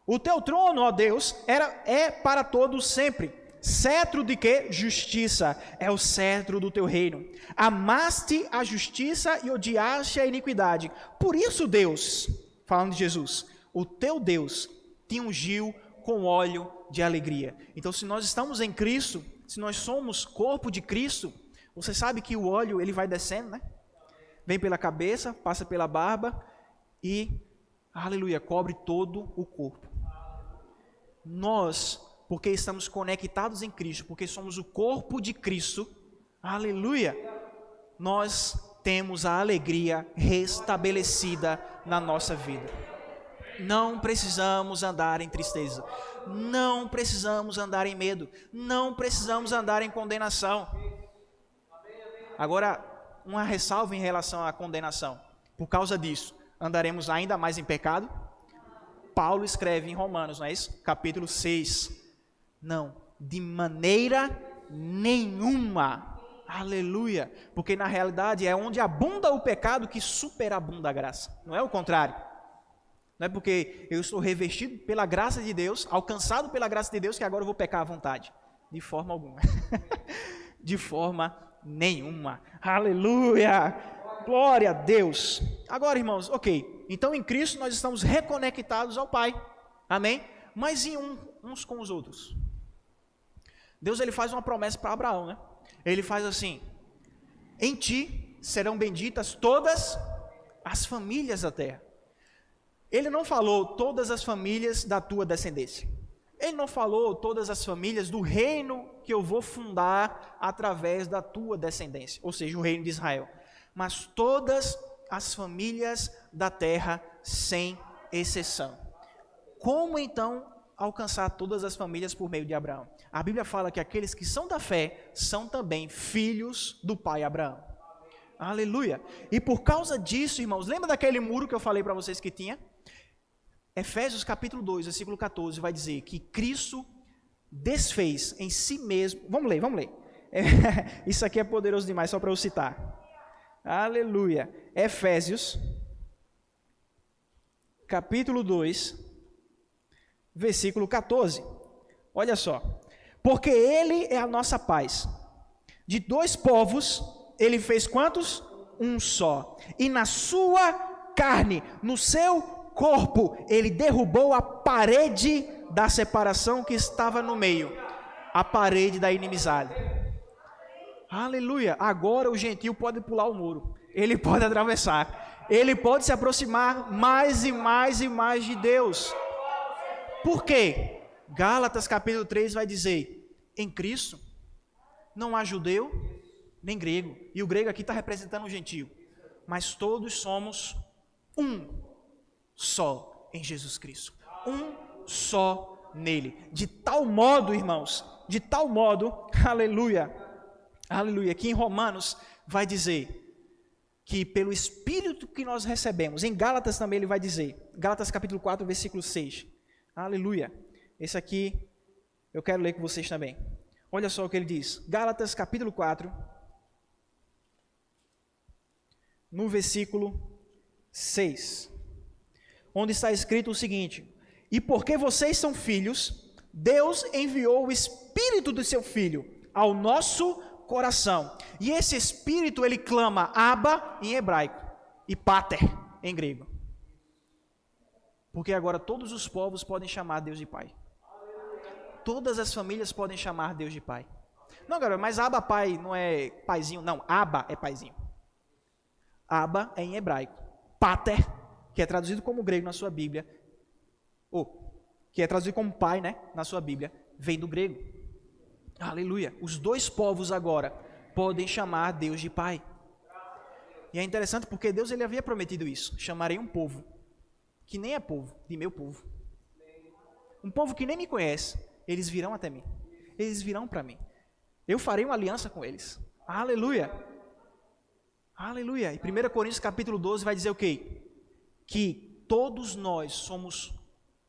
O teu trono, ó Deus, é para todos sempre. Cetro de quê? Justiça. É o cetro do teu reino. Amaste a justiça e odiaste a iniquidade. Por isso, Deus, falando de Jesus, o teu Deus te ungiu com óleo de alegria. Então, se nós estamos em Cristo, se nós somos corpo de Cristo, Você sabe que o óleo ele vai descendo, né? Vem pela cabeça, passa pela barba e, aleluia, cobre todo o corpo. Nós, porque estamos conectados em Cristo, porque somos o corpo de Cristo, aleluia, nós temos a alegria restabelecida na nossa vida. Não precisamos andar em tristeza, não precisamos andar em medo, não precisamos andar em condenação. Agora, uma ressalva em relação à condenação. Por causa disso, andaremos ainda mais em pecado? Paulo escreve em Romanos, não é isso? Capítulo 6. Não, de maneira nenhuma. Aleluia. Porque na realidade é onde abunda o pecado que superabunda a graça. Não é o contrário. Não é porque eu estou revestido pela graça de Deus, alcançado pela graça de Deus, que agora eu vou pecar à vontade. De forma alguma. De forma nenhuma. Aleluia. Glória a Deus. Agora, irmãos, ok. Então em Cristo nós estamos reconectados ao Pai. Amém? Mas e uns com os outros? Deus ele faz uma promessa para Abraão, né? Ele faz assim: em ti serão benditas todas as famílias da terra. Ele não falou todas as famílias da tua descendência. Ele não falou todas as famílias do reino que eu vou fundar através da tua descendência, ou seja, o reino de Israel. Mas todas as famílias da terra, sem exceção. Como então alcançar todas as famílias por meio de Abraão? A Bíblia fala que aqueles que são da fé são também filhos do pai Abraão. Aleluia. E por causa disso, irmãos, lembra daquele muro que eu falei para vocês que tinha? Efésios capítulo 2, versículo 14, vai dizer que Cristo desfez em si mesmo. Vamos ler. Isso aqui é poderoso demais, só para eu citar. Aleluia. Efésios capítulo 2, versículo 14. Olha só. Porque ele é a nossa paz. De dois povos, ele fez quantos? Um só. E na sua carne, no seu corpo, ele derrubou a parede da separação que estava no meio. A parede da inimizade. Aleluia. Agora o gentio pode pular o muro. Ele pode atravessar. Ele pode se aproximar mais e mais e mais de Deus. Por quê? Gálatas capítulo 3 vai dizer: em Cristo não há judeu nem grego. E o grego aqui está representando o gentio. Mas todos somos um só em Jesus Cristo. Um só nele. De tal modo, irmãos, de tal modo, aleluia, aleluia, que em Romanos vai dizer que pelo Espírito que nós recebemos, em Gálatas também ele vai dizer, Gálatas capítulo 4, versículo 6, aleluia, esse aqui eu quero ler com vocês também. Olha só o que ele diz, Gálatas capítulo 4, no versículo 6, onde está escrito o seguinte: e porque vocês são filhos, Deus enviou o Espírito do seu Filho ao nosso coração, e esse Espírito ele clama Abba em hebraico e Pater em grego, porque agora todos os povos podem chamar Deus de Pai, todas as famílias podem chamar Deus de Pai. Não, galera, mas Abba Pai não é paizinho, não, Abba é paizinho. Abba é em hebraico, Pater, que é traduzido como grego na sua Bíblia, ou que é traduzido como pai, né, na sua Bíblia, vem do grego. Aleluia. Os dois povos agora podem chamar Deus de Pai. E é interessante porque Deus ele havia prometido isso: chamarei um povo que nem é povo, de meu povo. Um povo que nem me conhece, eles virão até mim. Eles virão para mim. Eu farei uma aliança com eles. Aleluia. Aleluia. E 1 Coríntios capítulo 12 vai dizer o quê? Que todos nós somos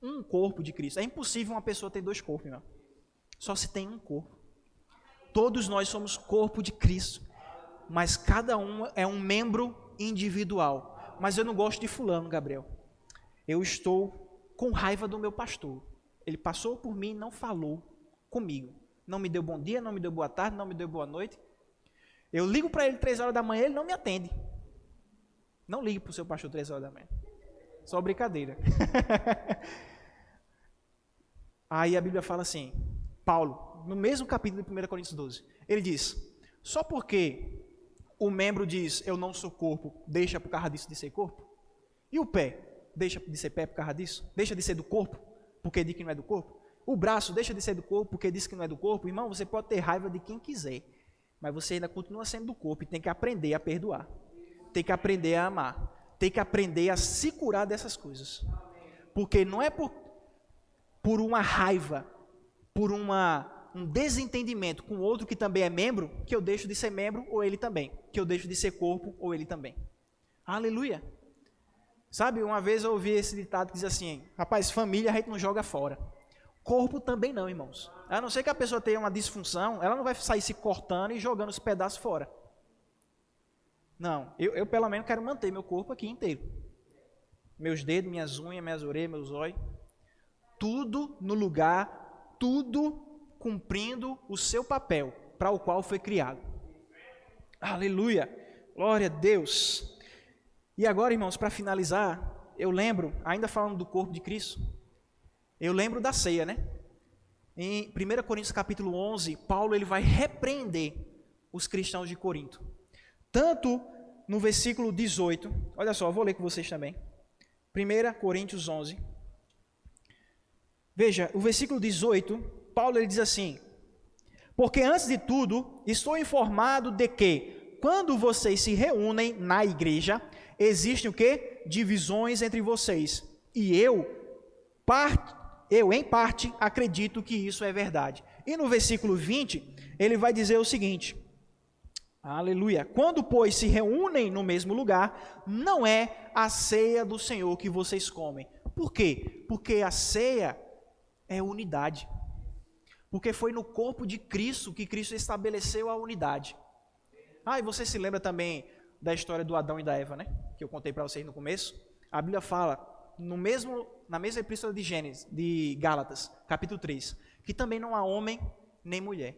um corpo de Cristo. É impossível uma pessoa ter dois corpos, irmão. Só se tem um corpo. Todos nós somos corpo de Cristo, mas cada um é um membro individual. Mas eu não gosto de fulano, Gabriel. Eu estou com raiva do meu pastor. Ele passou por mim e não falou comigo. Não me deu bom dia, não me deu boa tarde, não me deu boa noite. Eu ligo para ele 3 horas da manhã, ele não me atende. Não ligue para o seu pastor 3 horas da manhã. Só brincadeira. Aí a Bíblia fala assim, Paulo, no mesmo capítulo de 1 Coríntios 12, ele diz: só porque o membro diz, eu não sou corpo, deixa por causa disso de ser corpo? E o pé? Deixa de ser pé por causa disso? Deixa de ser do corpo, porque diz que não é do corpo? O braço deixa de ser do corpo, porque diz que não é do corpo? Irmão, você pode ter raiva de quem quiser, mas você ainda continua sendo do corpo e tem que aprender a perdoar. Tem que aprender a amar. Tem que aprender a se curar dessas coisas. Porque não é por uma raiva, por um desentendimento com outro que também é membro, que eu deixo de ser membro ou ele também. Que eu deixo de ser corpo ou ele também. Aleluia. Sabe, uma vez eu ouvi esse ditado que diz assim, rapaz, família a gente não joga fora. Corpo também não, irmãos. A não ser que a pessoa tenha uma disfunção, ela não vai sair se cortando e jogando os pedaços fora. Não, eu pelo menos quero manter meu corpo aqui inteiro. Meus dedos, minhas unhas, minhas orelhas, meus olhos. Tudo no lugar, tudo cumprindo o seu papel para o qual foi criado. Aleluia, glória a Deus. E agora, irmãos, para finalizar, eu lembro, ainda falando do corpo de Cristo, eu lembro da ceia, né? Em 1 Coríntios capítulo 11, Paulo ele vai repreender os cristãos de Corinto. Tanto no versículo 18, olha só, eu vou ler com vocês também. 1 Coríntios 11. Veja, o versículo 18, Paulo ele diz assim, porque antes de tudo, estou informado de que, quando vocês se reúnem na igreja, existem o quê? Divisões entre vocês. E eu, em parte, acredito que isso é verdade. E no versículo 20, ele vai dizer o seguinte, aleluia, quando, pois, se reúnem no mesmo lugar, não é a ceia do Senhor que vocês comem. Por quê? Porque a ceia é unidade. Porque foi no corpo de Cristo que Cristo estabeleceu a unidade. E você se lembra também da história do Adão e da Eva, né? Que eu contei para vocês no começo. A Bíblia fala, na mesma epístola de Gênesis, de Gálatas, capítulo 3, que também não há homem nem mulher,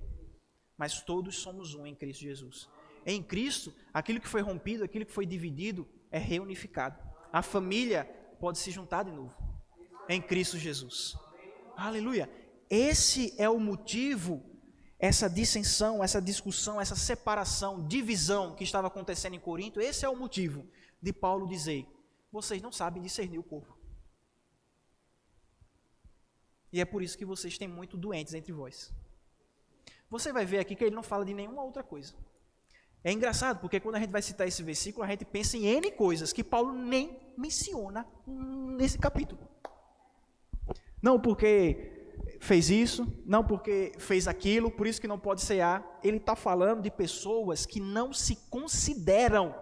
mas todos somos um em Cristo Jesus. Em Cristo, aquilo que foi rompido, aquilo que foi dividido, é reunificado. A família pode se juntar de novo, em Cristo Jesus. Aleluia! Esse é o motivo, essa dissensão, essa discussão, essa separação, divisão que estava acontecendo em Corinto, esse é o motivo de Paulo dizer, vocês não sabem discernir o corpo. E é por isso que vocês têm muito doentes entre vós. Você vai ver aqui que ele não fala de nenhuma outra coisa. É engraçado, porque quando a gente vai citar esse versículo, a gente pensa em N coisas que Paulo nem menciona nesse capítulo. Não porque fez isso, não porque fez aquilo, por isso que não pode cear. Ele está falando de pessoas que não se consideram.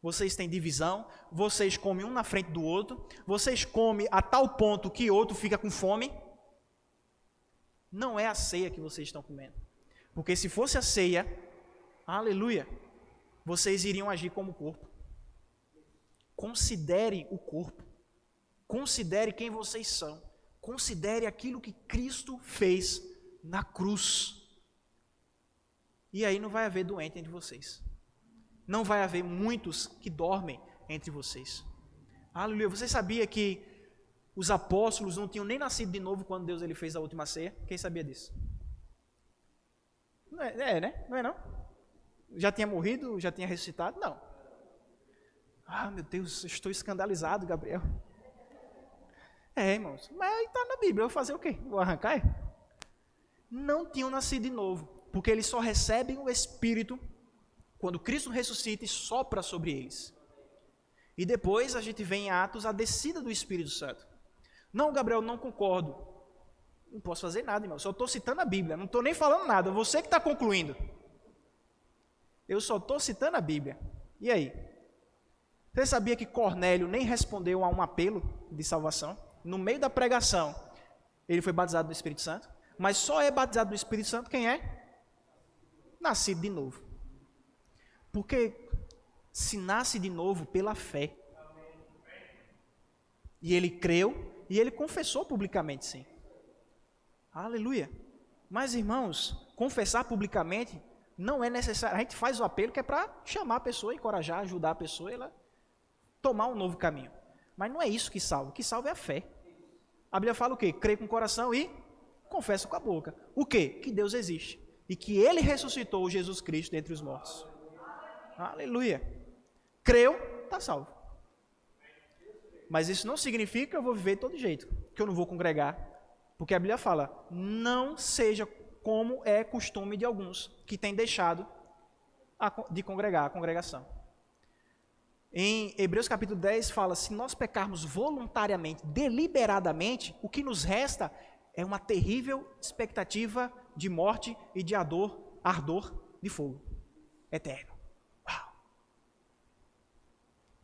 Vocês têm divisão, vocês comem um na frente do outro, vocês comem a tal ponto que outro fica com fome. Não é a ceia que vocês estão comendo. Porque se fosse a ceia, aleluia, vocês iriam agir como corpo. Considere o corpo. Considere quem vocês são. Considere aquilo que Cristo fez na cruz. E aí não vai haver doente entre vocês. Não vai haver muitos que dormem entre vocês. Aleluia. Você sabia que os apóstolos não tinham nem nascido de novo quando Deus ele fez a última ceia? Quem sabia disso? Não é, né? Não é não? Já tinha morrido? Já tinha ressuscitado? Não. Meu Deus, estou escandalizado, Gabriel. Irmãos, mas está na Bíblia, eu vou fazer o quê? Vou arrancar? Não tinham nascido de novo, porque eles só recebem o Espírito quando Cristo ressuscita e sopra sobre eles. E depois a gente vê em Atos a descida do Espírito Santo. Não, Gabriel, não concordo. Não posso fazer nada, irmão. Só estou citando a Bíblia, não estou nem falando nada. Você que está concluindo. Eu só estou citando a Bíblia. E aí? Você sabia que Cornélio nem respondeu a um apelo de salvação? No meio da pregação, ele foi batizado no Espírito Santo. Mas só é batizado no Espírito Santo quem é? Nascido de novo. Porque se nasce de novo pela fé. E ele creu e ele confessou publicamente, sim. Aleluia. Mas, irmãos, confessar publicamente não é necessário. A gente faz o apelo que é para chamar a pessoa, encorajar, ajudar a pessoa e ela tomar um novo caminho. Mas não é isso que salva. O que salva é a fé. A Bíblia fala o quê? Crê com o coração e confessa com a boca. O quê? Que Deus existe. e que ele ressuscitou Jesus Cristo dentre os mortos. Aleluia. Creu, está salvo. Mas isso não significa que eu vou viver de todo jeito, que eu não vou congregar, porque a Bíblia fala, não seja como é costume de alguns que têm deixado de congregar, a congregação. Em Hebreus capítulo 10 fala, se nós pecarmos voluntariamente, deliberadamente, o que nos resta é uma terrível expectativa de morte e de ardor de fogo eterno. Uau.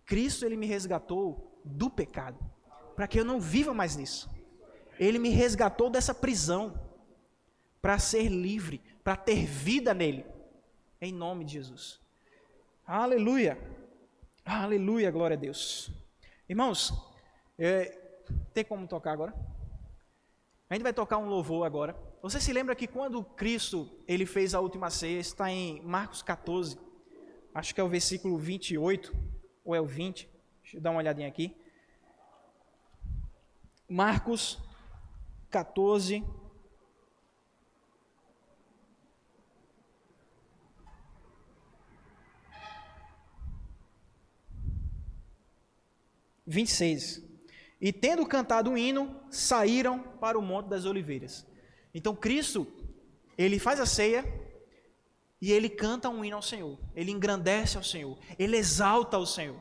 Cristo, ele me resgatou do pecado, para que eu não viva mais nisso. Ele me resgatou dessa prisão, para ser livre, para ter vida nele, em nome de Jesus. Aleluia, aleluia, glória a Deus. Irmãos, tem como tocar agora? A gente vai tocar um louvor agora. Você se lembra que quando Cristo ele fez a última ceia, está em Marcos 14, acho que é o versículo 28, ou é o 20, deixa eu dar uma olhadinha aqui. Marcos 14, (26) E tendo cantado um hino, saíram para o Monte das Oliveiras. Então Cristo, ele faz a ceia e ele canta um hino ao Senhor. Ele engrandece ao Senhor, ele exalta ao Senhor.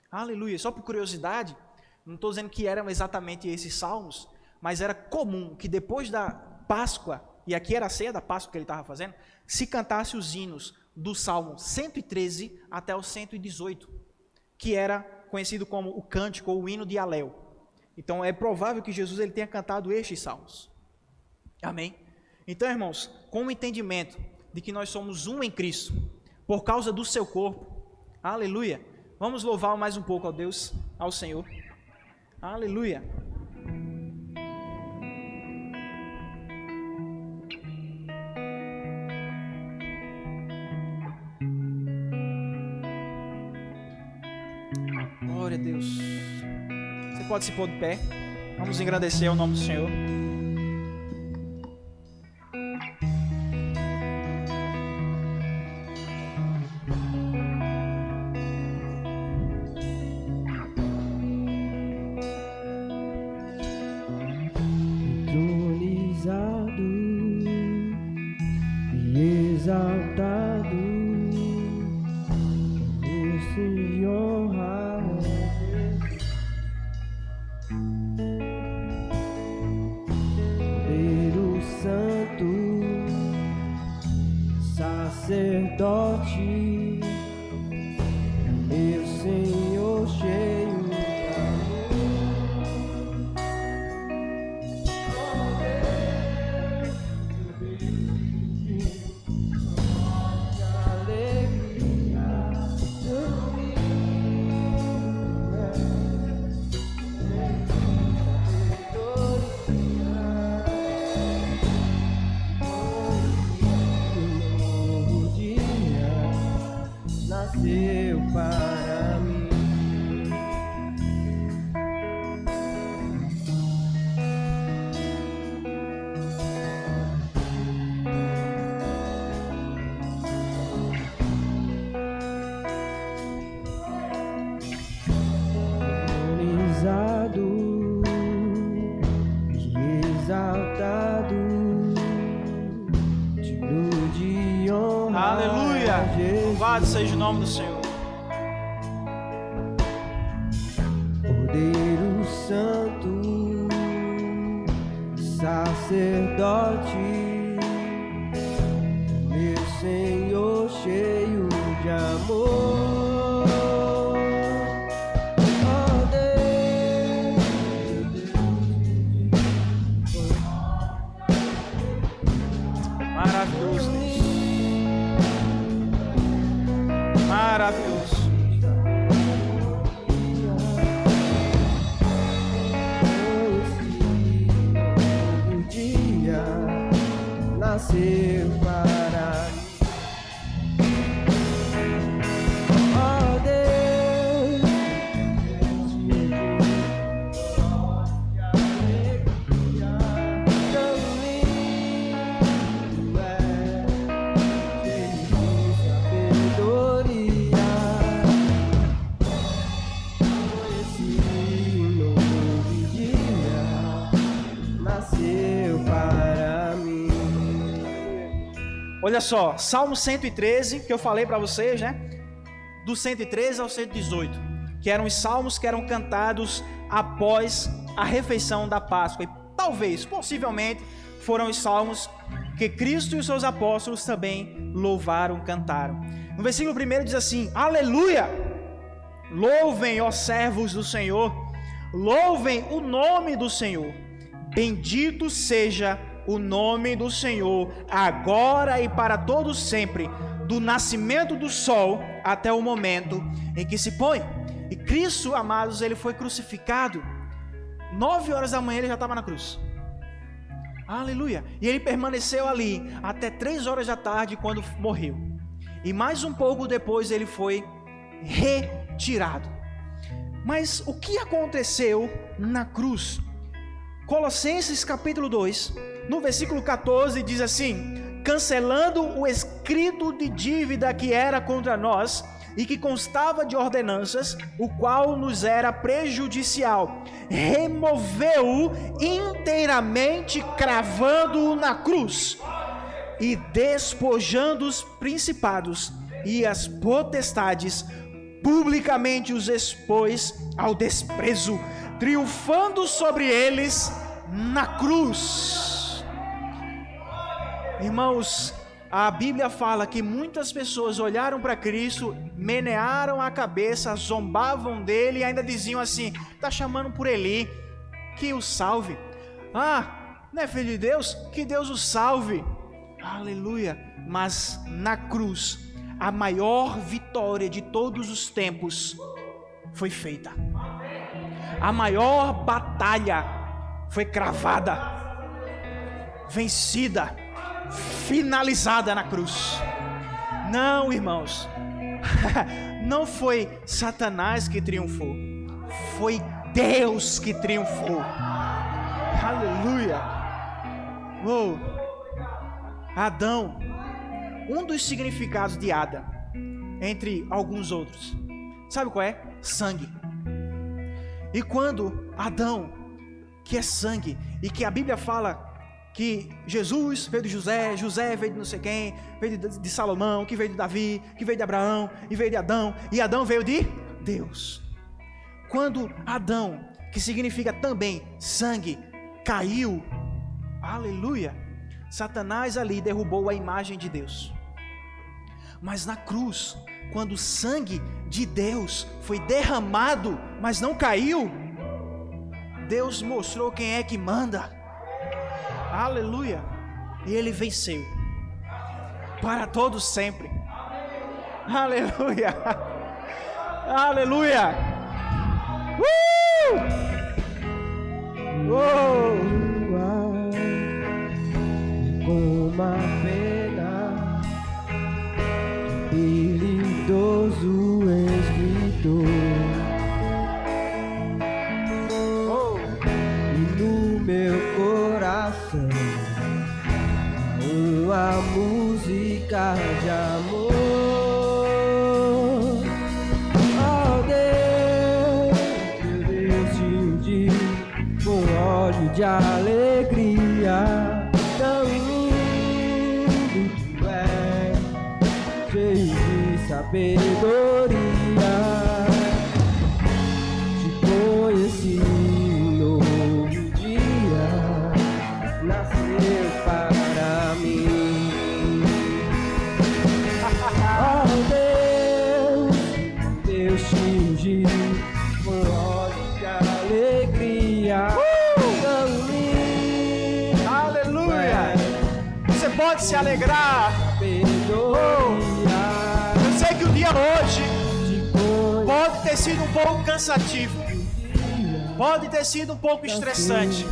Aleluia. Só por curiosidade, não estou dizendo que eram exatamente esses salmos, mas era comum que depois da Páscoa, e aqui era a ceia da Páscoa que ele estava fazendo, se cantasse os hinos do Salmo 113 até o 118, que era conhecido como o cântico ou o hino de Alel. Então é provável que Jesus ele tenha cantado estes salmos. Amém? Então, irmãos, com o entendimento de que nós somos um em Cristo, por causa do seu corpo, aleluia, vamos louvar mais um pouco ao Deus, ao Senhor. Aleluia. Glória a Deus. Você pode se pôr de pé. Vamos engrandecer o nome do Senhor. Entronizado e exaltado, esse honra Cordeiro Santo, sacerdote, meu Senhor cheio de nasceu para mim. Entronizado e exaltado, digno de honra. Aleluia. Louvado seja o nome do Senhor. Cordeiro Santo, sacerdote, meu Senhor cheio de amor. Oh Deus, Maravilhoso, Deus. Maravilhoso. o dia nasceu para mim. Oh Deus, tão lindo é Olha só, Salmo 113, que eu falei para vocês, né? Do 113 ao 118, que eram os salmos que eram cantados após a refeição da Páscoa. E talvez, possivelmente, foram os salmos que Cristo e os seus apóstolos também louvaram, cantaram. No versículo 1 diz assim: Aleluia! Louvem, ó servos do Senhor, louvem o nome do Senhor. Bendito seja o nome do Senhor, agora e para todo sempre, do nascimento do sol até o momento em que se põe. E Cristo, amados, ele foi crucificado. 9 horas da manhã ele já estava na cruz. Aleluia. E ele permaneceu ali até 3 horas da tarde, quando morreu. E mais um pouco depois ele foi retirado. Mas o que aconteceu na cruz? Colossenses capítulo 2, no versículo 14, diz assim: cancelando o escrito de dívida que era contra nós e que constava de ordenanças, o qual nos era prejudicial, removeu-o inteiramente, cravando-o na cruz, e despojando os principados e as potestades, publicamente os expôs ao desprezo, triunfando sobre eles na cruz. Irmãos, a Bíblia fala que muitas pessoas olharam para Cristo, menearam a cabeça, zombavam dele e ainda diziam assim: está chamando por Eli, que o salve. Ah, não é filho de Deus? Que Deus o salve. Aleluia. Mas na cruz, a maior vitória de todos os tempos foi feita. A maior batalha foi cravada, vencida, finalizada na cruz. Não, irmãos, não foi Satanás que triunfou, foi Deus que triunfou. Aleluia. Oh, Adão, um dos significados de Ada, entre alguns outros, sabe qual é? Sangue. E quando Adão, que é sangue, e que a Bíblia fala que Jesus veio de José, José veio de não sei quem, veio de Salomão, que veio de Davi, que veio de Abraão, e veio de Adão, e Adão veio de Deus. Quando Adão, que significa também sangue, caiu, aleluia, Satanás ali derrubou a imagem de Deus. Mas na cruz, quando o sangue de Deus foi derramado, mas não caiu, Deus mostrou quem é que manda. Aleluia. E ele venceu para todos sempre. Aleluia. Aleluia. Com uma pena, habilidoso escritor, e no meu coração uma música de amor. Oh Deus, meu Deus, te ungir com óleo de alegria. Tão lindo tu és, cheio de sabedoria. Te conheci um novo dia, nasceu para mim. Oh Deus, Deus te ungiu com óleo de alegria. Você pode se alegrar. Eu sei que o dia hoje pode ter sido um pouco cansativo, pode ter sido um pouco estressante,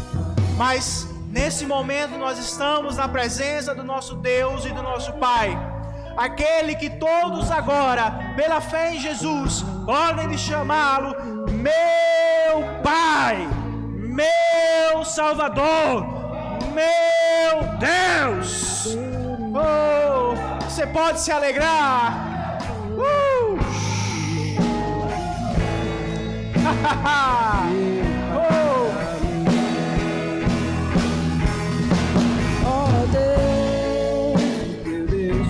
mas nesse momento nós estamos na presença do nosso Deus e do nosso Pai, aquele que todos agora, pela fé em Jesus, podem de chamá-lo meu Pai, meu Salvador, meu Deus. Oh, você pode se alegrar. Oh Deus, meu Deus,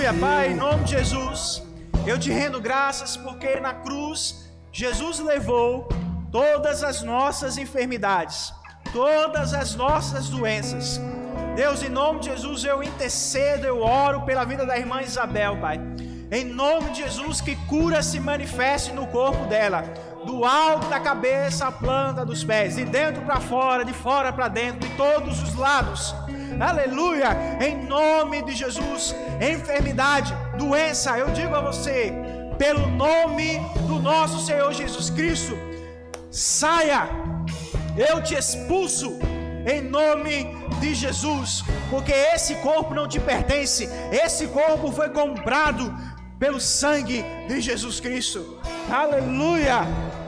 Aleluia, Pai, em nome de Jesus, eu te rendo graças porque na cruz Jesus levou todas as nossas enfermidades, todas as nossas doenças. Deus, em nome de Jesus, eu intercedo, eu oro pela vida da irmã Isabel, Pai. Em nome de Jesus, que cura se manifeste no corpo dela, do alto da cabeça à planta dos pés, de dentro para fora, de fora para dentro, de todos os lados. Aleluia, em nome de Jesus. Enfermidade, doença, eu digo a você, pelo nome do nosso Senhor Jesus Cristo, saia, eu te expulso em nome de Jesus, porque esse corpo não te pertence, esse corpo foi comprado pelo sangue de Jesus Cristo. Aleluia.